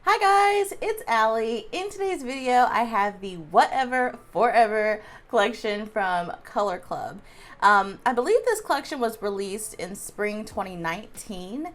Hi guys, it's Allie. In today's video, I have the Whatever Forever collection from Color Club. I believe this collection was released in spring 2019,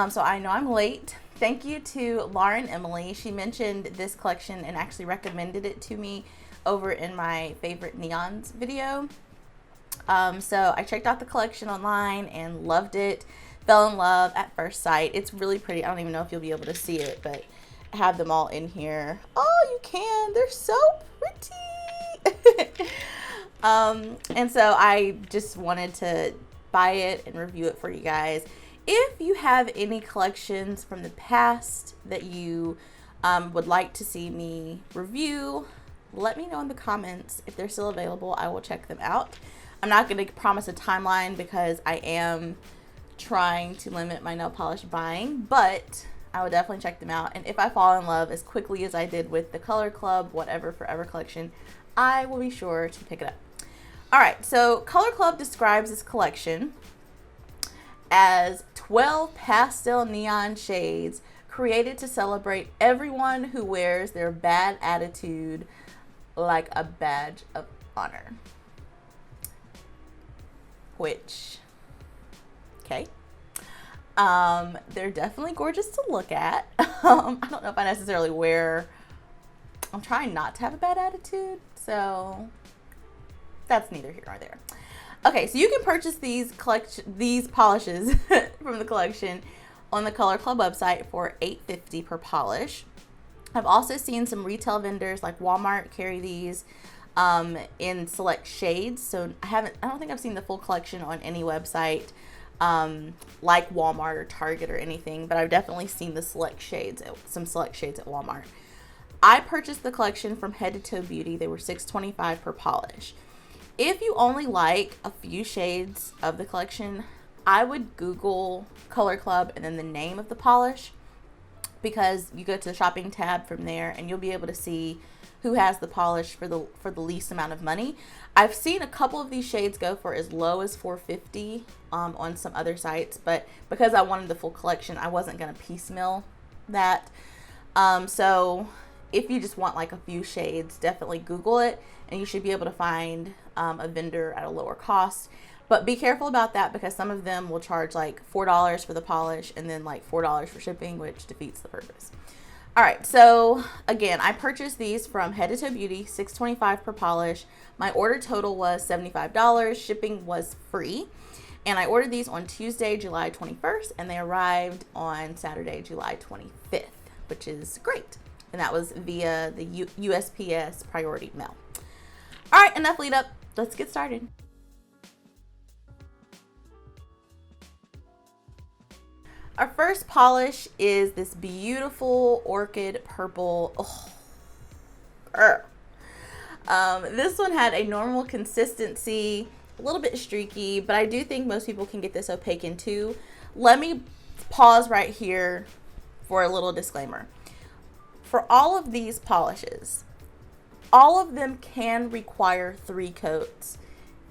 so I know I'm late. Thank you to Lauren Emily. She mentioned this collection and actually recommended it to me over in my favorite neons video. So I checked out the collection online and loved it. Fell in love at first sight. It's really pretty. I don't even know if you'll be able to see it, but I have them all in here. Oh, you can. They're so pretty. And so I just wanted to buy it and review it for you guys. If you have any collections from the past that you would like to see me review, let me know in the comments. If they're still available, I will check them out. I'm not going to promise a timeline because I am trying to limit my nail polish buying, but I will definitely check them out. And if I fall in love as quickly as I did with the Color Club Whatever Forever collection, I will be sure to pick it up. All right, so Color Club describes this collection as 12 pastel neon shades created to celebrate everyone who wears their bad attitude like a badge of honor. Which, okay. They're definitely gorgeous to look at. I don't know if I necessarily I'm trying not to have a bad attitude, so that's neither here nor there. Okay, so you can purchase these polishes from the collection on the Color Club website for $8.50 per polish. I've also seen some retail vendors like Walmart carry these in select shades. So I don't think I've seen the full collection on any website like Walmart or Target or anything, but I've definitely seen some select shades at Walmart. I purchased the collection from Head to Toe Beauty. They were $6.25 per polish. If you only like a few shades of the collection, I would Google Color Club and then the name of the polish, because you go to the shopping tab from there and you'll be able to see who has the polish for the least amount of money. I've seen a couple of these shades go for as low as $4.50 on some other sites, but because I wanted the full collection, I wasn't going to piecemeal that. So if you just want like a few shades, definitely Google it and you should be able to find a vendor at a lower cost. But be careful about that because some of them will charge like $4 for the polish and then like $4 for shipping, which defeats the purpose. All right, so again, I purchased these from Head to Toe Beauty, $6.25 per polish. My order total was $75. Shipping was free. And I ordered these on Tuesday, July 21st, and they arrived on Saturday, July 25th, which is great. And that was via the USPS priority mail. All right, enough lead up. Let's get started. Our first polish is this beautiful orchid purple. Oh, girl. This one had a normal consistency, a little bit streaky, but I do think most people can get this opaque in too. Let me pause right here for a little disclaimer. For all of these polishes, all of them can require 3 coats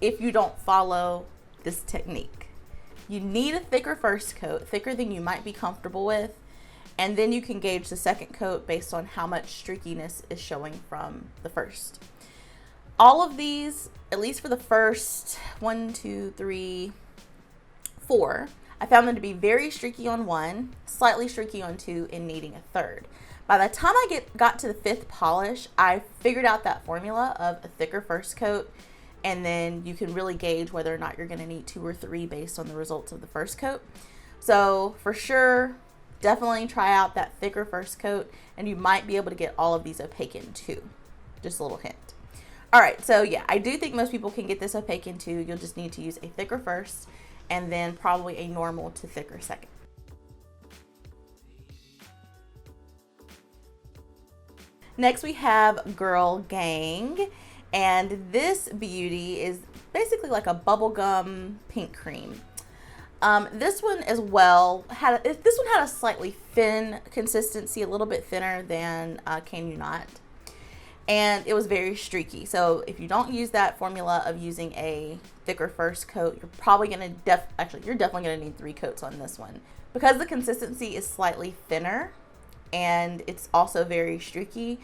if you don't follow this technique. You need a thicker first coat, thicker than you might be comfortable with, and then you can gauge the second coat based on how much streakiness is showing from the first. All of these, at least for the first 1, 2, 3, 4, I found them to be very streaky on 1, slightly streaky on 2, and needing a 3rd. By the time I got to the 5th polish, I figured out that formula of a thicker first coat, and then you can really gauge whether or not you're going to need 2 or 3 based on the results of the first coat. So for sure, definitely try out that thicker first coat, and you might be able to get all of these opaque in too. Just a little hint. All right, so yeah, I do think most people can get this opaque in too. You'll just need to use a thicker first, and then probably a normal to thicker second. Next we have Girl Gang. And this beauty is basically like a bubblegum pink cream. This one as well had a slightly thin consistency, a little bit thinner than Can You Not, and it was very streaky. So if you don't use that formula of using a thicker first coat, you're probably gonna you're definitely gonna need 3 coats on this one because the consistency is slightly thinner and it's also very streaky.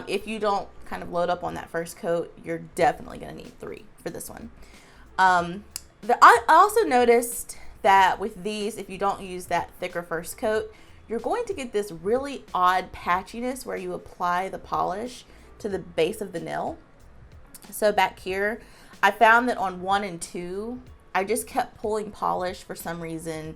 If you don't kind of load up on that first coat, you're definitely going to need 3 for this one. I also noticed that with these, if you don't use that thicker first coat, you're going to get this really odd patchiness where you apply the polish to the base of the nail. So back here, I found that on 1 and 2, I just kept pulling polish for some reason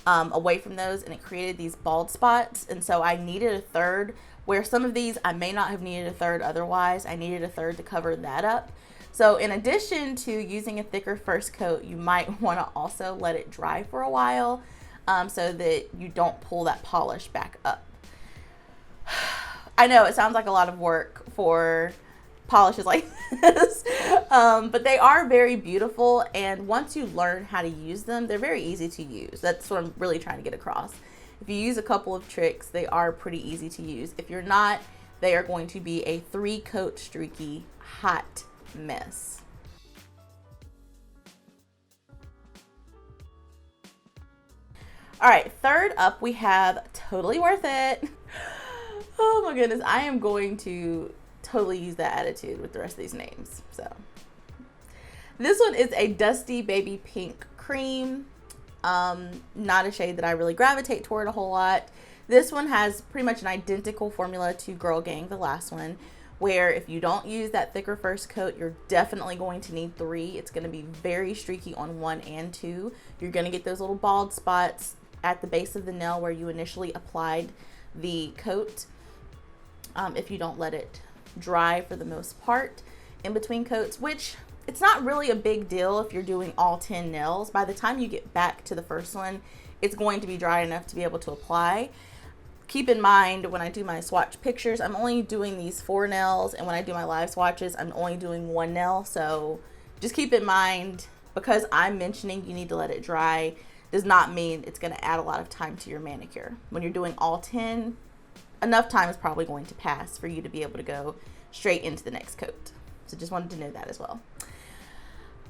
away from those, and it created these bald spots. And so I needed a third, where some of these I may not have needed a third otherwise. I needed a third to cover that up. So in addition to using a thicker first coat, you might want to also let it dry for a while so that you don't pull that polish back up. I know it sounds like a lot of work for polishes like this, but they are very beautiful, and once you learn how to use them, they're very easy to use. That's what I'm really trying to get across. If you use a couple of tricks, they are pretty easy to use. If you're not, they are going to be a 3-coat streaky hot mess. All right, third up we have Totally Worth It. Oh my goodness, I am going to totally use that attitude with the rest of these names. So this one is a dusty baby pink cream. Not a shade that I really gravitate toward a whole lot. This one has pretty much an identical formula to Girl Gang, the last one, where if you don't use that thicker first coat, you're definitely going to need 3. It's going to be very streaky on 1 and 2. You're going to get those little bald spots at the base of the nail where you initially applied the coat if you don't let it dry for the most part in between coats, which it's not really a big deal if you're doing all 10 nails. By the time you get back to the first one, it's going to be dry enough to be able to apply. Keep in mind, when I do my swatch pictures, I'm only doing these 4 nails, and when I do my live swatches, I'm only doing 1 nail. So just keep in mind, because I'm mentioning you need to let it dry does not mean it's going to add a lot of time to your manicure. When you're doing all 10, enough time is probably going to pass for you to be able to go straight into the next coat. So just wanted to know that as well.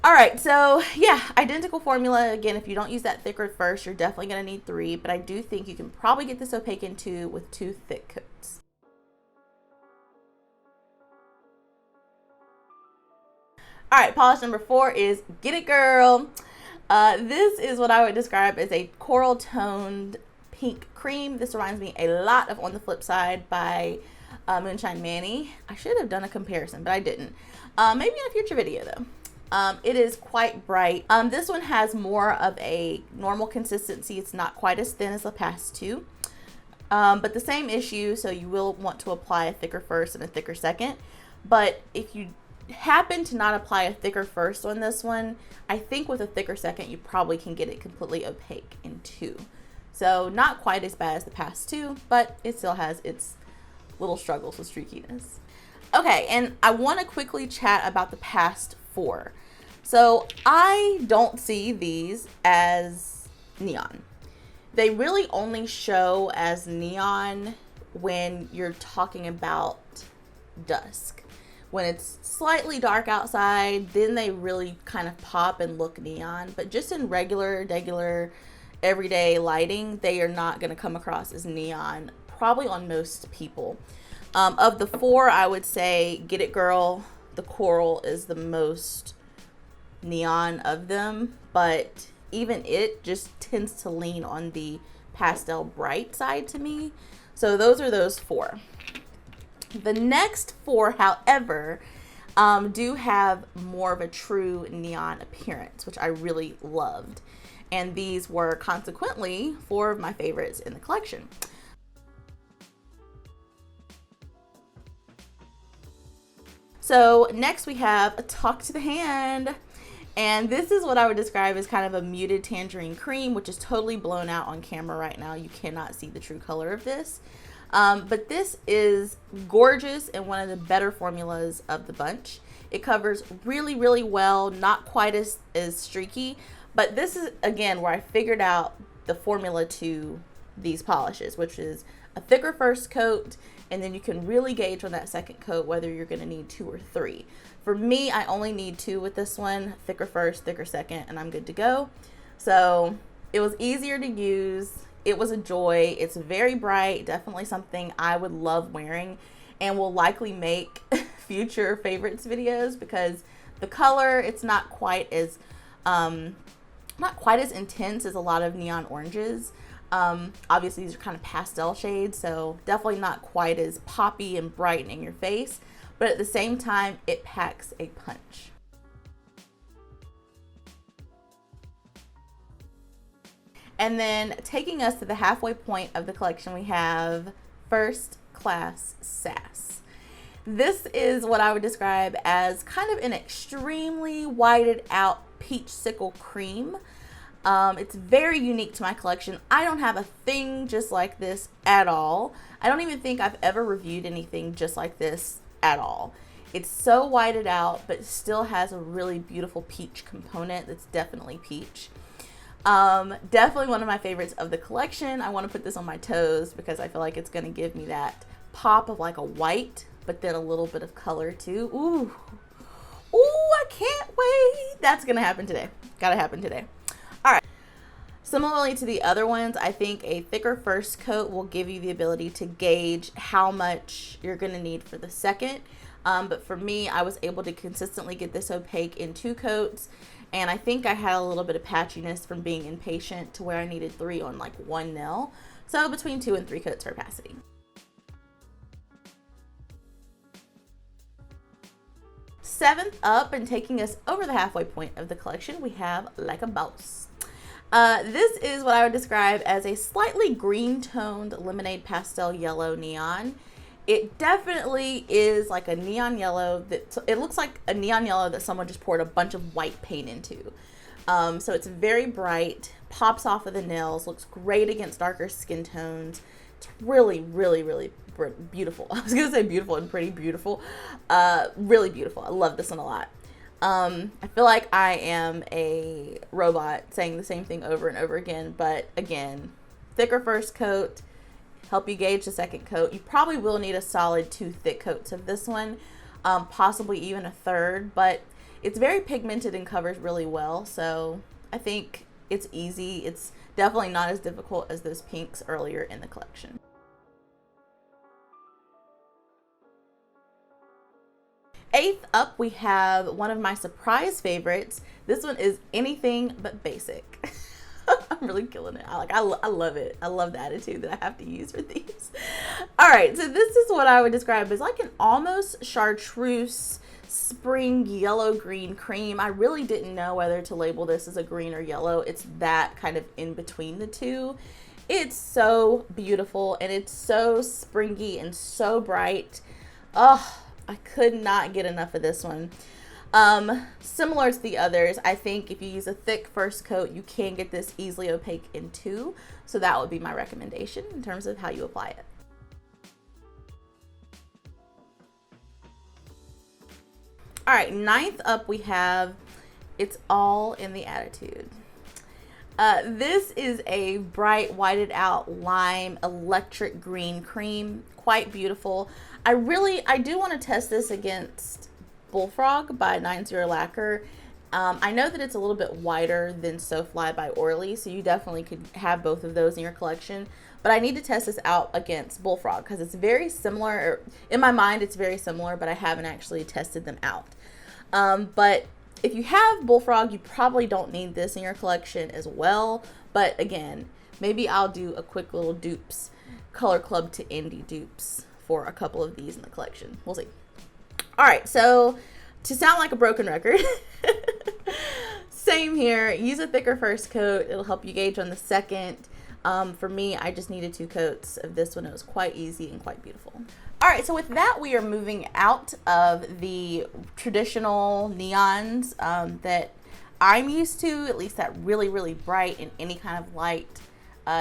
All right, so yeah, identical formula. Again, if you don't use that thicker first, you're definitely going to need 3, but I do think you can probably get this opaque in 2 with 2 thick coats. All right, polish number 4 is Get It Girl. This is what I would describe as a coral toned pink cream. This reminds me a lot of On the Flip Side by Moonshine Manny. I should have done a comparison, but I didn't. Maybe in a future video though. It is quite bright. This one has more of a normal consistency. It's not quite as thin as the past 2, but the same issue. So you will want to apply a thicker first and a thicker second. But if you happen to not apply a thicker first on this one, I think with a thicker second, you probably can get it completely opaque in 2. So not quite as bad as the past 2, but it still has its little struggles with streakiness. Okay, and I want to quickly chat about the past 4. So I don't see these as neon. They really only show as neon when you're talking about dusk. When it's slightly dark outside, then they really kind of pop and look neon. But just in regular, everyday lighting, they are not going to come across as neon, probably on most people. Of the 4, I would say Get It Girl, the coral, is the most neon of them, but even it just tends to lean on the pastel bright side to me. So those are those 4. The next 4, however, do have more of a true neon appearance, which I really loved. And these were consequently 4 of my favorites in the collection. So next we have Talk to the Hand. And this is what I would describe as kind of a muted tangerine cream, which is totally blown out on camera right now. You cannot see the true color of this. But this is gorgeous and one of the better formulas of the bunch. It covers really, really well, not quite as streaky, but this is, again, where I figured out the formula to these polishes, which is a thicker first coat, and then you can really gauge on that second coat whether you're going to need 2 or 3. For me, I only need 2 with this one, thicker first, thicker second, and I'm good to go. So it was easier to use. it was a joy. It's very bright, definitely something I would love wearing and will likely make future favorites videos because the color, it's not quite as intense as a lot of neon oranges. Obviously these are kind of pastel shades, so definitely not quite as poppy and bright and in your face, but at the same time it packs a punch. And then taking us to the halfway point of the collection, we have First Class Sass. This is what I would describe as kind of an extremely whited out peach sickle cream. It's very unique to my collection. I don't have a thing just like this at all. I don't even think I've ever reviewed anything just like this at all. It's so whited out, but still has a really beautiful peach component that's definitely peach. Definitely one of my favorites of the collection. I want to put this on my toes because I feel like it's going to give me that pop of like a white, but then a little bit of color too. Ooh, I can't wait. That's going to happen today. Gotta happen today. All right. Similarly to the other ones, I think a thicker first coat will give you the ability to gauge how much you're going to need for the second. But for me, I was able to consistently get this opaque in 2 coats. And I think I had a little bit of patchiness from being impatient to where I needed 3 on like 1 nail. So between 2 and 3 coats for opacity. Seventh up and taking us over the halfway point of the collection, we have Like a Boss. This is what I would describe as a slightly green toned lemonade pastel yellow neon. It definitely is like a neon yellow that it looks like a neon yellow that someone just poured a bunch of white paint into. So it's very bright, pops off of the nails, looks great against darker skin tones. It's really, really, really beautiful. I was gonna say beautiful and pretty beautiful. Really beautiful. I love this one a lot. I feel like I am a robot saying the same thing over and over again, but again, thicker first coat, help you gauge the second coat. You probably will need a solid 2 thick coats of this one, possibly even a third, but it's very pigmented and covers really well, so I think it's easy. It's definitely not as difficult as those pinks earlier in the collection. Eighth up, we have one of my surprise favorites. This one is anything but basic. I'm really killing it. I love it. I love the attitude that I have to use for these. All right, so this is what I would describe as like an almost chartreuse spring yellow green cream. I really didn't know whether to label this as a green or yellow. It's that kind of in between the two. It's so beautiful and it's so springy and so bright. Oh, I could not get enough of this one. Similar to the others, I think if you use a thick first coat, you can get this easily opaque in 2. So that would be my recommendation in terms of how you apply it. All right, 9th up we have It's All in the Attitude. This is a bright whited out lime electric green cream, quite beautiful. I do want to test this against Bullfrog by 90 Lacquer. I know that it's a little bit whiter than So Fly by Orly, so you definitely could have both of those in your collection. But I need to test this out against Bullfrog because it's very similar. In my mind, it's very similar, but I haven't actually tested them out. But if you have Bullfrog, you probably don't need this in your collection as well. But again, maybe I'll do a quick little dupes, Color Club to Indie dupes for a couple of these in the collection. We'll see. All right, so to sound like a broken record, same here. Use a thicker first coat. It'll help you gauge on the second. For me, I just needed 2 coats of this one. It was quite easy and quite beautiful. All right, so with that, we are moving out of the traditional neons that I'm used to, at least that really, really bright and any kind of light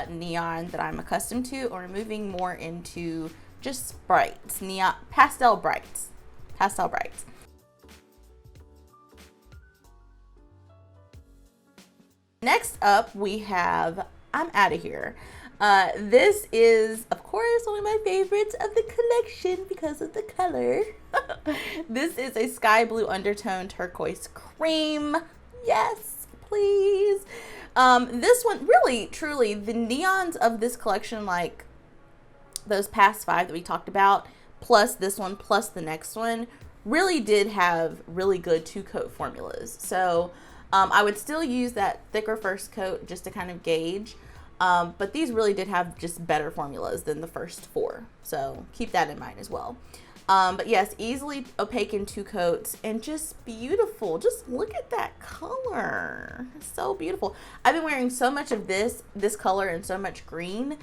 neon that I'm accustomed to, or moving more into just brights, neon, pastel brights. Next up, we have I'm Outta Here. This is, of course, one of my favorites of the collection because of the color. This is a sky blue undertone turquoise cream. Yes, please. This one, really, truly, the neons of this collection, like those past 5 that we talked about, plus this one, plus the next one, really did have really good 2-coat formulas. So I would still use that thicker first coat just to kind of gauge. But these really did have just better formulas than the first 4. So keep that in mind as well. But yes, easily opaque in 2 coats and just beautiful. Just look at that color. So beautiful. I've been wearing so much of this color and so much green.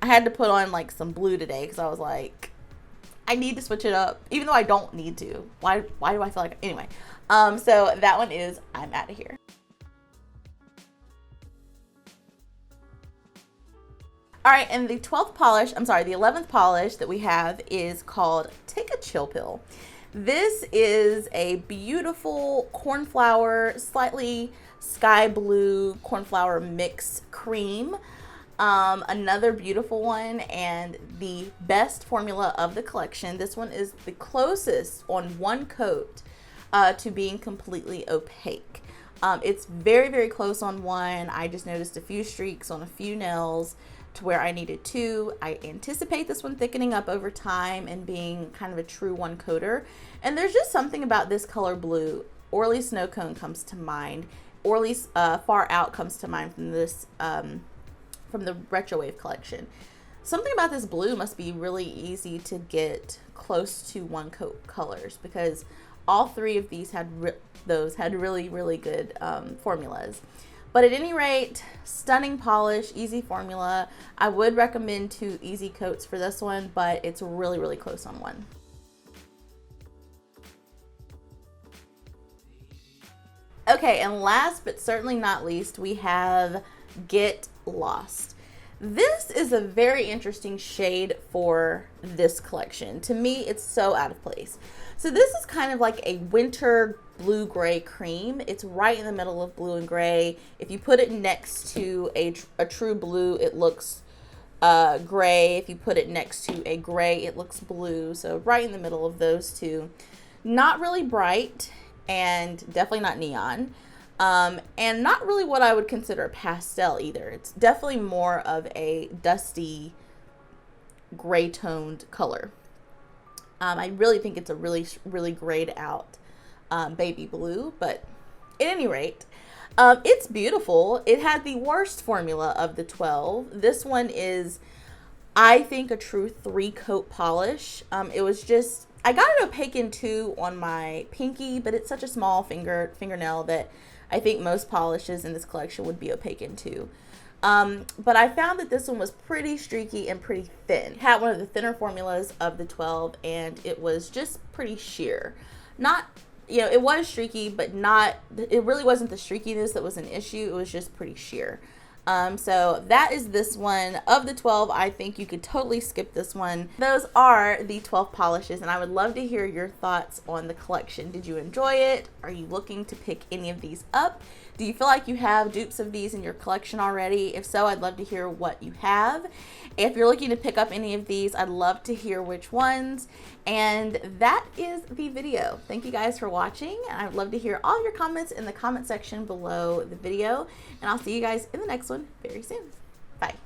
I had to put on like some blue today because I was like, I need to switch it up, even though I don't need to. Why do I feel like, anyway. So that one is I'm Outta Here. All right, and the 11th polish that we have is called Take a Chill Pill. This is a beautiful cornflower, slightly sky blue cornflower mix cream. Another beautiful one and the best formula of the collection. This one is the closest on 1 coat to being completely opaque. It's very, very close on 1. I just noticed a few streaks on a few nails to where I needed 2. I anticipate this one thickening up over time and being kind of a true 1-coater. And there's just something about this color blue. Orly Snow Cone comes to mind. Orly's Far Out comes to mind from this from the Retro Wave collection. Something about this blue must be really easy to get close to 1-coat colors because all 3 of these had really, really good formulas. But at any rate, stunning polish, easy formula. I would recommend 2 easy coats for this one, but it's really, really close on 1. Okay, and last but certainly not least, we have Get Lost. This is a very interesting shade for this collection. To me, it's so out of place. So this is kind of like a winter blue-gray cream. It's right in the middle of blue and gray. If you put it next to a true blue, it looks gray. If you put it next to a gray, it looks blue. So right in the middle of those 2. Not really bright and definitely not neon. And not really what I would consider a pastel either. It's definitely more of a dusty gray toned color. I really think it's a really, really grayed out baby blue, but at any rate, it's beautiful. It had the worst formula of the 12. This one is, I think, a true 3-coat polish. It was just, I got it opaque in 2 on my pinky, but it's such a small fingernail that I think most polishes in this collection would be opaque in 2. But I found that this one was pretty streaky and pretty thin. It had one of the thinner formulas of the 12, and it was just pretty sheer. Not, it was streaky, but it really wasn't the streakiness that was an issue. It was just pretty sheer. So that is this one. Of the 12, I think you could totally skip this one. Those are the 12 polishes, and I would love to hear your thoughts on the collection. Did you enjoy it? Are you looking to pick any of these up? Do you feel like you have dupes of these in your collection already? If so, I'd love to hear what you have. If you're looking to pick up any of these, I'd love to hear which ones. And that is the video. Thank you guys for watching, and I'd love to hear all your comments in the comment section below the video. And I'll see you guys in the next one very soon. Bye.